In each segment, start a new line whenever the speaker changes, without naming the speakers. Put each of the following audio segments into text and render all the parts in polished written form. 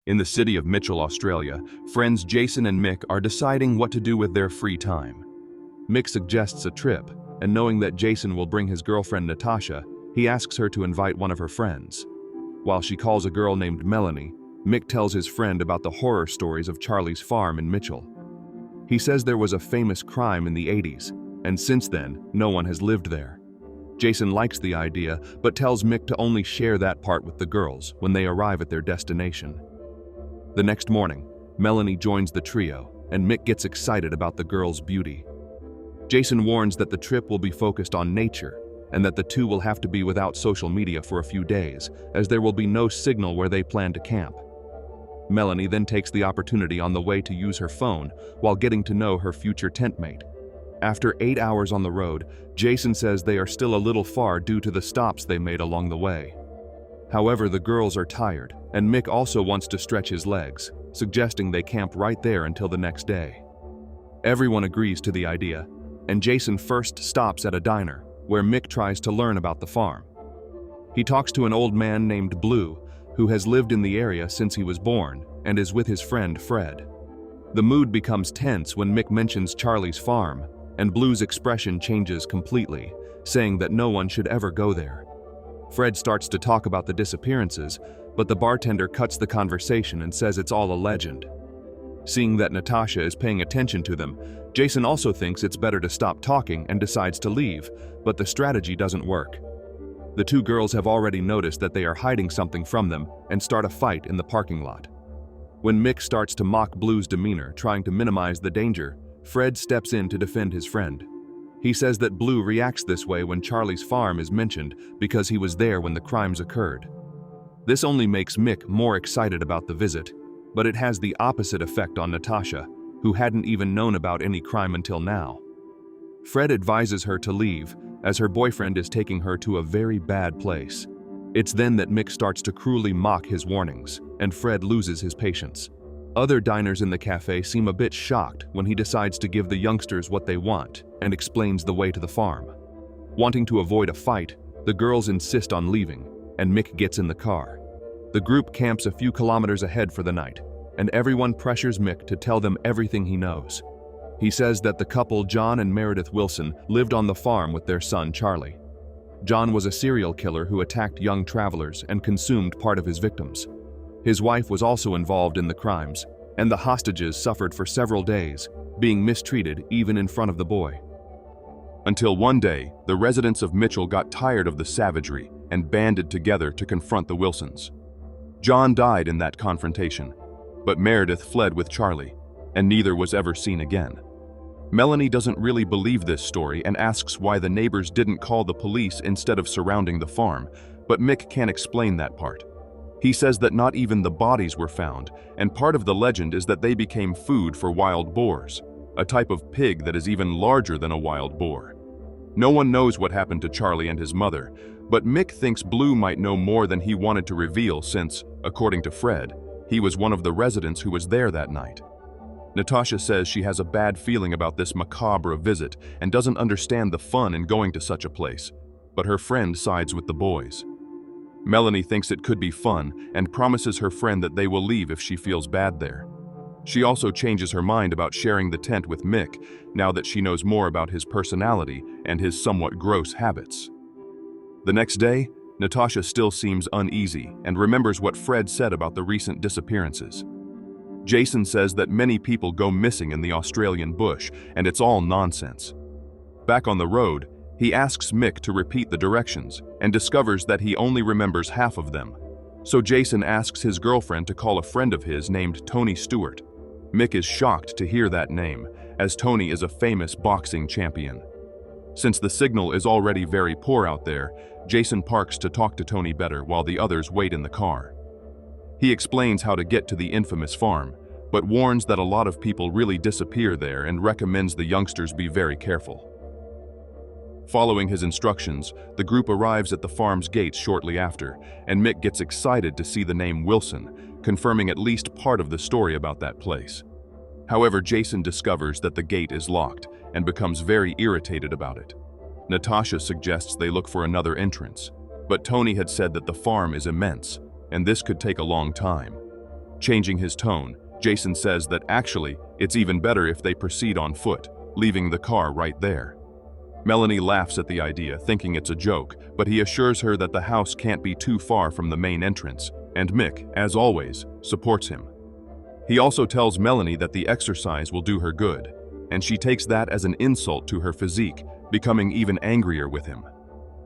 In the city of Mitchell, Australia, friends Jason and Mick are deciding what to do with their free time. Mick suggests a trip, and knowing that Jason will bring his girlfriend Natasha, he asks her to invite one of her friends. While she calls a girl named Melanie, Mick tells his friend about the horror stories of Charlie's farm in Mitchell. He says there was a famous crime in the 80s, and since then, no one has lived there. Jason likes the idea, but tells Mick to only share that part with the girls when they arrive at their destination. The next morning, Melanie joins the trio, and Mick gets excited about the girls' beauty. Jason warns that the trip will be focused on nature, and that the two will have to be without social media for a few days, as there will be no signal where they plan to camp. Melanie then takes the opportunity on the way to use her phone while getting to know her future tent mate. After 8 hours on the road, Jason says they are still a little far due to the stops they made along the way. However, the girls are tired, and Mick also wants to stretch his legs, suggesting they camp right there until the next day. Everyone agrees to the idea, and Jason first stops at a diner, where Mick tries to learn about the farm. He talks to an old man named Blue, who has lived in the area since he was born, and is with his friend Fred. The mood becomes tense when Mick mentions Charlie's farm, and Blue's expression changes completely, saying that no one should ever go there. Fred starts to talk about the disappearances, but the bartender cuts the conversation and says it's all a legend. Seeing that Natasha is paying attention to them, Jason also thinks it's better to stop talking and decides to leave, but the strategy doesn't work. The two girls have already noticed that they are hiding something from them and start a fight in the parking lot. When Mick starts to mock Blue's demeanor, trying to minimize the danger, Fred steps in to defend his friend. He says that Blue reacts this way when Charlie's farm is mentioned because he was there when the crimes occurred. This only makes Mick more excited about the visit, but it has the opposite effect on Natasha, who hadn't even known about any crime until now. Fred advises her to leave, as her boyfriend is taking her to a very bad place. It's then that Mick starts to cruelly mock his warnings, and Fred loses his patience. Other diners in the cafe seem a bit shocked when he decides to give the youngsters what they want and explains the way to the farm. Wanting to avoid a fight, the girls insist on leaving, and Mick gets in the car. The group camps a few kilometers ahead for the night, and everyone pressures Mick to tell them everything he knows. He says that the couple John and Meredith Wilson lived on the farm with their son Charlie. John was a serial killer who attacked young travelers and consumed part of his victims. His wife was also involved in the crimes, and the hostages suffered for several days, being mistreated even in front of the boy. Until one day, the residents of Mitchell got tired of the savagery and banded together to confront the Wilsons. John died in that confrontation, but Meredith fled with Charlie, and neither was ever seen again. Melanie doesn't really believe this story and asks why the neighbors didn't call the police instead of surrounding the farm, but Mick can't explain that part. He says that not even the bodies were found, and part of the legend is that they became food for wild boars, a type of pig that is even larger than a wild boar. No one knows what happened to Charlie and his mother, but Mick thinks Blue might know more than he wanted to reveal since, according to Fred, he was one of the residents who was there that night. Natasha says she has a bad feeling about this macabre visit and doesn't understand the fun in going to such a place, but her friend sides with the boys. Melanie thinks it could be fun and promises her friend that they will leave if she feels bad there. She also changes her mind about sharing the tent with Mick now that she knows more about his personality and his somewhat gross habits. The next day, Natasha still seems uneasy and remembers what Fred said about the recent disappearances. Jason says that many people go missing in the Australian bush, and it's all nonsense. Back on the road, he asks Mick to repeat the directions and discovers that he only remembers half of them. So Jason asks his girlfriend to call a friend of his named Tony Stewart. Mick is shocked to hear that name, as Tony is a famous boxing champion. Since the signal is already very poor out there, Jason parks to talk to Tony better while the others wait in the car. He explains how to get to the infamous farm, but warns that a lot of people really disappear there and recommends the youngsters be very careful. Following his instructions, the group arrives at the farm's gates shortly after, and Mick gets excited to see the name Wilson, confirming at least part of the story about that place. However, Jason discovers that the gate is locked and becomes very irritated about it. Natasha suggests they look for another entrance, but Tony had said that the farm is immense, and this could take a long time. Changing his tone, Jason says that actually, it's even better if they proceed on foot, leaving the car right there. Melanie laughs at the idea, thinking it's a joke, but he assures her that the house can't be too far from the main entrance, and Mick, as always, supports him. He also tells Melanie that the exercise will do her good, and she takes that as an insult to her physique, becoming even angrier with him.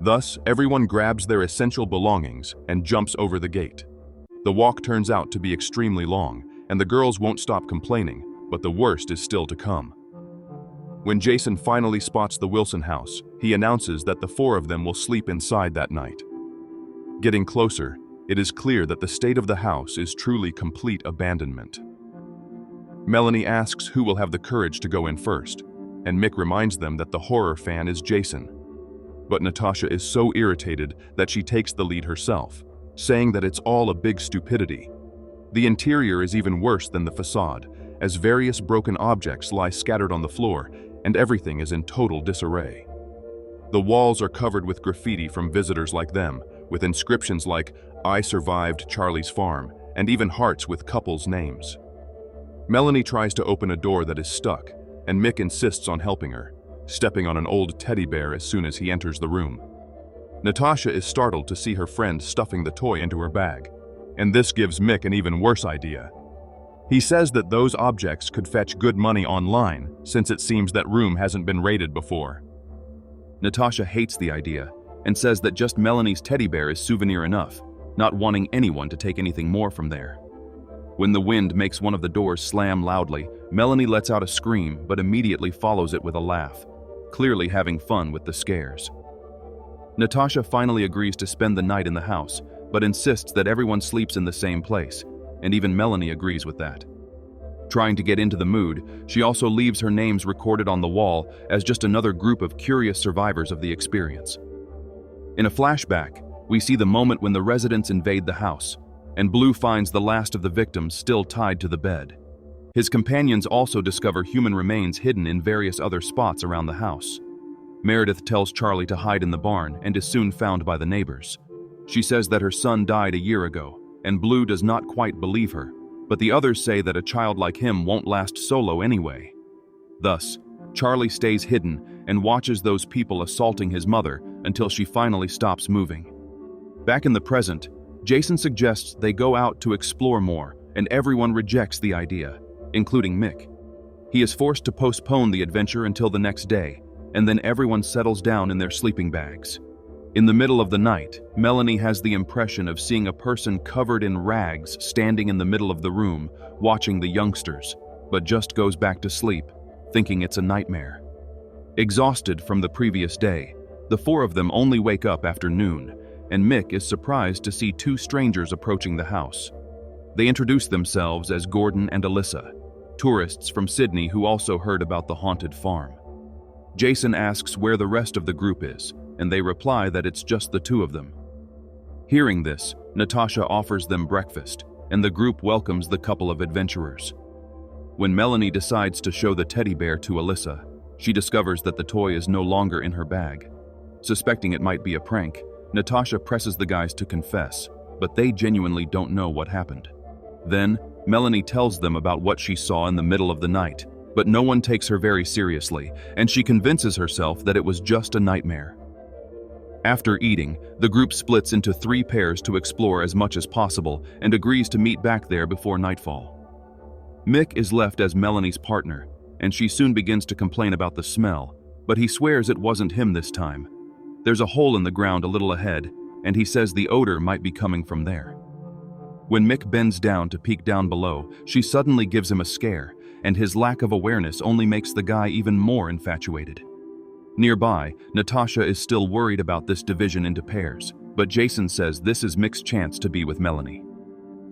Thus, everyone grabs their essential belongings and jumps over the gate. The walk turns out to be extremely long, and the girls won't stop complaining, but the worst is still to come. When Jason finally spots the Wilson house, he announces that the four of them will sleep inside that night. Getting closer, it is clear that the state of the house is truly complete abandonment. Melanie asks who will have the courage to go in first, and Mick reminds them that the horror fan is Jason. But Natasha is so irritated that she takes the lead herself, saying that it's all a big stupidity. The interior is even worse than the facade, as various broken objects lie scattered on the floor, and everything is in total disarray. The walls are covered with graffiti from visitors like them, with inscriptions like, "I survived Charlie's farm," and even hearts with couples' names. Melanie tries to open a door that is stuck, and Mick insists on helping her, stepping on an old teddy bear as soon as he enters the room. Natasha is startled to see her friend stuffing the toy into her bag, and this gives Mick an even worse idea. He says that those objects could fetch good money online, since it seems that room hasn't been raided before. Natasha hates the idea, and says that just Melanie's teddy bear is souvenir enough, not wanting anyone to take anything more from there. When the wind makes one of the doors slam loudly, Melanie lets out a scream but immediately follows it with a laugh, clearly having fun with the scares. Natasha finally agrees to spend the night in the house, but insists that everyone sleeps in the same place, and even Melanie agrees with that. Trying to get into the mood, she also leaves her names recorded on the wall as just another group of curious survivors of the experience. In a flashback, we see the moment when the residents invade the house, and Blue finds the last of the victims still tied to the bed. His companions also discover human remains hidden in various other spots around the house. Meredith tells Charlie to hide in the barn and is soon found by the neighbors. She says that her son died a year ago, and Blue does not quite believe her, but the others say that a child like him won't last solo anyway. Thus, Charlie stays hidden and watches those people assaulting his mother until she finally stops moving. Back in the present, Jason suggests they go out to explore more, and everyone rejects the idea, including Mick. He is forced to postpone the adventure until the next day, and then everyone settles down in their sleeping bags. In the middle of the night, Melanie has the impression of seeing a person covered in rags standing in the middle of the room, watching the youngsters, but just goes back to sleep, thinking it's a nightmare. Exhausted from the previous day, the four of them only wake up after noon, and Mick is surprised to see two strangers approaching the house. They introduce themselves as Gordon and Alyssa, tourists from Sydney who also heard about the haunted farm. Jason asks where the rest of the group is, and they reply that it's just the two of them. Hearing this, Natasha offers them breakfast, and the group welcomes the couple of adventurers. When Melanie decides to show the teddy bear to Alyssa, she discovers that the toy is no longer in her bag. Suspecting it might be a prank, Natasha presses the guys to confess, but they genuinely don't know what happened. Then, Melanie tells them about what she saw in the middle of the night, but no one takes her very seriously, and she convinces herself that it was just a nightmare. After eating, the group splits into 3 pairs to explore as much as possible and agrees to meet back there before nightfall. Mick is left as Melanie's partner, and she soon begins to complain about the smell, but he swears it wasn't him this time. There's a hole in the ground a little ahead, and he says the odor might be coming from there. When Mick bends down to peek down below, she suddenly gives him a scare, and his lack of awareness only makes the guy even more infatuated. Nearby, Natasha is still worried about this division into pairs, but Jason says this is Mick's chance to be with Melanie.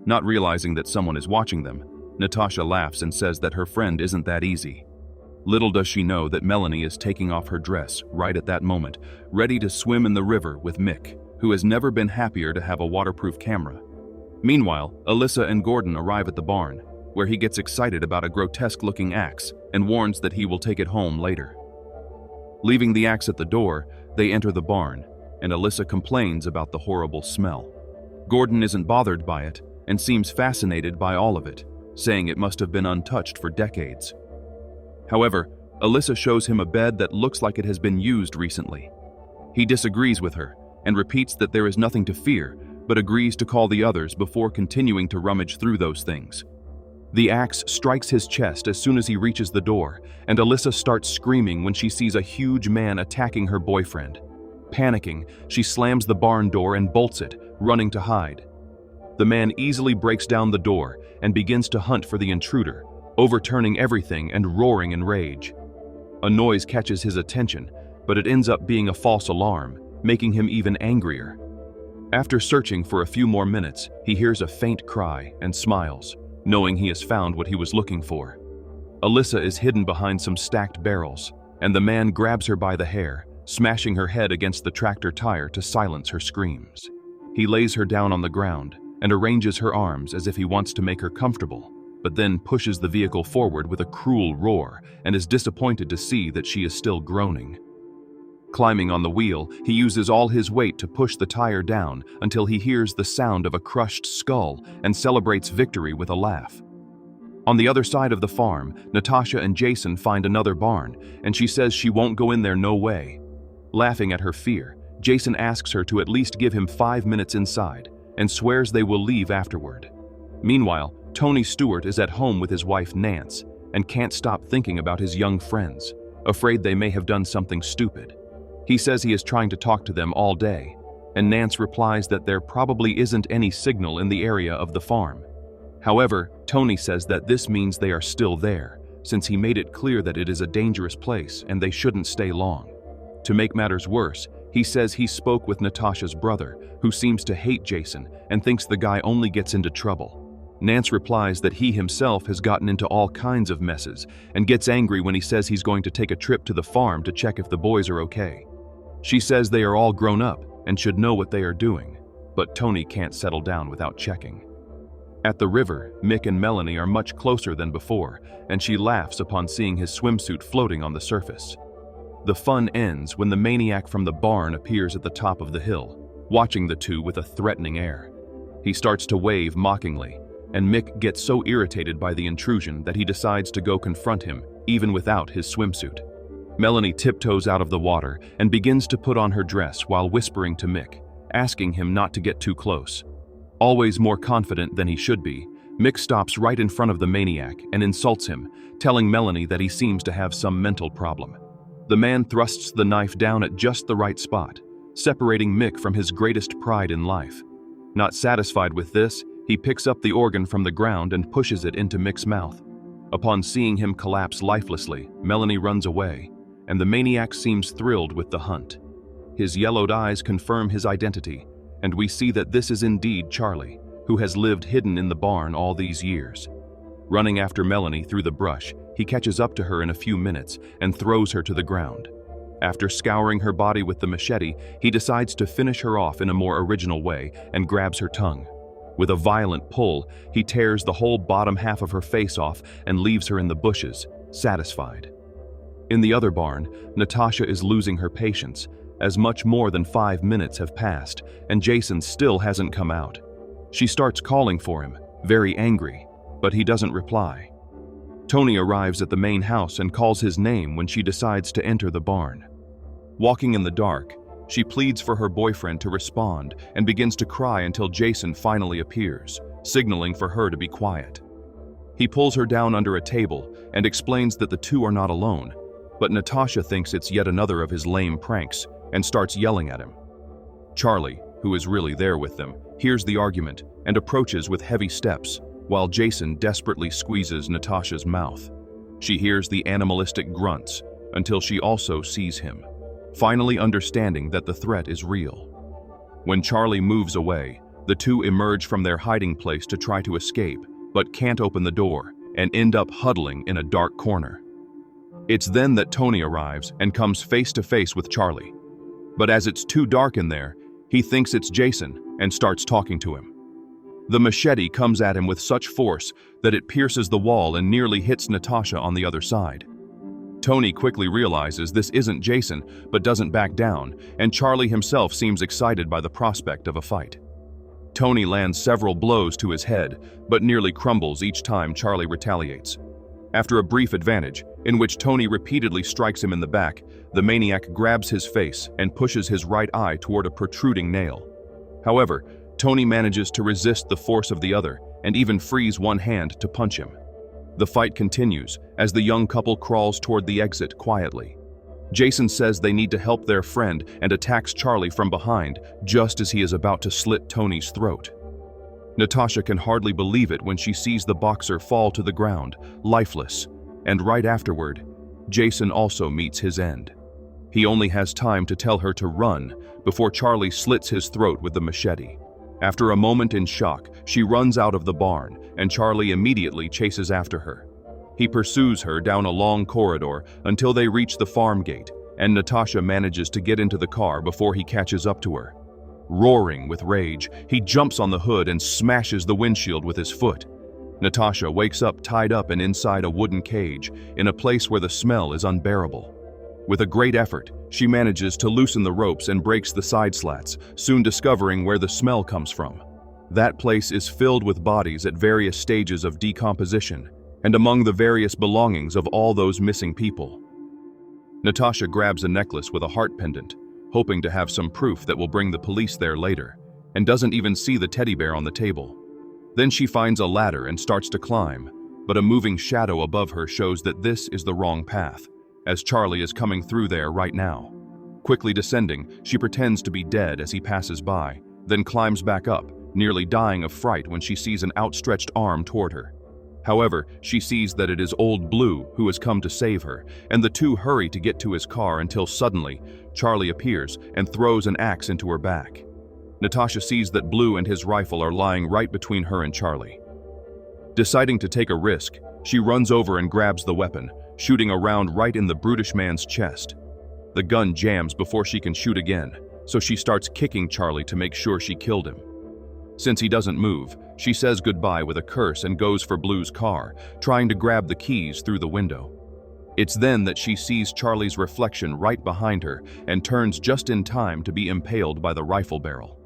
Not realizing that someone is watching them, Natasha laughs and says that her friend isn't that easy. Little does she know that Melanie is taking off her dress right at that moment, ready to swim in the river with Mick, who has never been happier to have a waterproof camera. Meanwhile, Alyssa and Gordon arrive at the barn, where he gets excited about a grotesque-looking axe and warns that he will take it home later. Leaving the axe at the door, they enter the barn, and Alyssa complains about the horrible smell. Gordon isn't bothered by it, and seems fascinated by all of it, saying it must have been untouched for decades. However, Alyssa shows him a bed that looks like it has been used recently. He disagrees with her and repeats that there is nothing to fear, but agrees to call the others before continuing to rummage through those things. The axe strikes his chest as soon as he reaches the door, and Alyssa starts screaming when she sees a huge man attacking her boyfriend. Panicking, she slams the barn door and bolts it, running to hide. The man easily breaks down the door and begins to hunt for the intruder, overturning everything and roaring in rage. A noise catches his attention, but it ends up being a false alarm, making him even angrier. After searching for a few more minutes, he hears a faint cry and smiles, knowing he has found what he was looking for. Alyssa is hidden behind some stacked barrels, and the man grabs her by the hair, smashing her head against the tractor tire to silence her screams. He lays her down on the ground and arranges her arms as if he wants to make her comfortable, but then pushes the vehicle forward with a cruel roar and is disappointed to see that she is still groaning. Climbing on the wheel, he uses all his weight to push the tire down until he hears the sound of a crushed skull and celebrates victory with a laugh. On the other side of the farm, Natasha and Jason find another barn, and she says she won't go in there no way. Laughing at her fear, Jason asks her to at least give him 5 minutes inside and swears they will leave afterward. Meanwhile, Tony Stewart is at home with his wife Nance and can't stop thinking about his young friends, afraid they may have done something stupid. He says he is trying to talk to them all day, and Nance replies that there probably isn't any signal in the area of the farm. However, Tony says that this means they are still there, since he made it clear that it is a dangerous place and they shouldn't stay long. To make matters worse, he says he spoke with Natasha's brother, who seems to hate Jason and thinks the guy only gets into trouble. Nance replies that he himself has gotten into all kinds of messes and gets angry when he says he's going to take a trip to the farm to check if the boys are okay. She says they are all grown up and should know what they are doing, but Tony can't settle down without checking. At the river, Mick and Melanie are much closer than before, and she laughs upon seeing his swimsuit floating on the surface. The fun ends when the maniac from the barn appears at the top of the hill, watching the two with a threatening air. He starts to wave mockingly, and Mick gets so irritated by the intrusion that he decides to go confront him, even without his swimsuit. Melanie tiptoes out of the water and begins to put on her dress while whispering to Mick, asking him not to get too close. Always more confident than he should be, Mick stops right in front of the maniac and insults him, telling Melanie that he seems to have some mental problem. The man thrusts the knife down at just the right spot, separating Mick from his greatest pride in life. Not satisfied with this, he picks up the organ from the ground and pushes it into Mick's mouth. Upon seeing him collapse lifelessly, Melanie runs away, and the maniac seems thrilled with the hunt. His yellowed eyes confirm his identity, and we see that this is indeed Charlie, who has lived hidden in the barn all these years. Running after Melanie through the brush, he catches up to her in a few minutes and throws her to the ground. After scouring her body with the machete, he decides to finish her off in a more original way and grabs her tongue. With a violent pull, he tears the whole bottom half of her face off and leaves her in the bushes, satisfied. In the other barn, Natasha is losing her patience, as much more than 5 minutes have passed, and Jason still hasn't come out. She starts calling for him, very angry, but he doesn't reply. Tony arrives at the main house and calls his name when she decides to enter the barn. Walking in the dark, she pleads for her boyfriend to respond and begins to cry until Jason finally appears, signaling for her to be quiet. He pulls her down under a table and explains that the two are not alone, but Natasha thinks it's yet another of his lame pranks and starts yelling at him. Charlie, who is really there with them, hears the argument and approaches with heavy steps, while Jason desperately squeezes Natasha's mouth. She hears the animalistic grunts until she also sees him, finally understanding that the threat is real. When Charlie moves away, the two emerge from their hiding place to try to escape, but can't open the door and end up huddling in a dark corner. It's then that Tony arrives and comes face to face with Charlie. But as it's too dark in there, he thinks it's Jason and starts talking to him. The machete comes at him with such force that it pierces the wall and nearly hits Natasha on the other side. Tony quickly realizes this isn't Jason, but doesn't back down, and Charlie himself seems excited by the prospect of a fight. Tony lands several blows to his head, but nearly crumbles each time Charlie retaliates. After a brief advantage, in which Tony repeatedly strikes him in the back, the maniac grabs his face and pushes his right eye toward a protruding nail. However, Tony manages to resist the force of the other and even frees one hand to punch him. The fight continues as the young couple crawls toward the exit quietly. Jason says they need to help their friend and attacks Charlie from behind just as he is about to slit Tony's throat. Natasha can hardly believe it when she sees the boxer fall to the ground, lifeless, and right afterward, Jason also meets his end. He only has time to tell her to run before Charlie slits his throat with the machete. After a moment in shock, she runs out of the barn, and Charlie immediately chases after her. He pursues her down a long corridor until they reach the farm gate, and Natasha manages to get into the car before he catches up to her. Roaring with rage, he jumps on the hood and smashes the windshield with his foot. Natasha wakes up tied up and inside a wooden cage, in a place where the smell is unbearable. With a great effort, she manages to loosen the ropes and breaks the side slats, soon discovering where the smell comes from. That place is filled with bodies at various stages of decomposition, and among the various belongings of all those missing people. Natasha grabs a necklace with a heart pendant, hoping to have some proof that will bring the police there later, and doesn't even see the teddy bear on the table. Then she finds a ladder and starts to climb, but a moving shadow above her shows that this is the wrong path, as Charlie is coming through there right now. Quickly descending, she pretends to be dead as he passes by, then climbs back up, nearly dying of fright when she sees an outstretched arm toward her. However, she sees that it is Old Blue who has come to save her, and the two hurry to get to his car until suddenly, Charlie appears and throws an axe into her back. Natasha sees that Blue and his rifle are lying right between her and Charlie. Deciding to take a risk, she runs over and grabs the weapon, shooting a round right in the brutish man's chest. The gun jams before she can shoot again, so she starts kicking Charlie to make sure she killed him. Since he doesn't move, she says goodbye with a curse and goes for Blue's car, trying to grab the keys through the window. It's then that she sees Charlie's reflection right behind her and turns just in time to be impaled by the rifle barrel.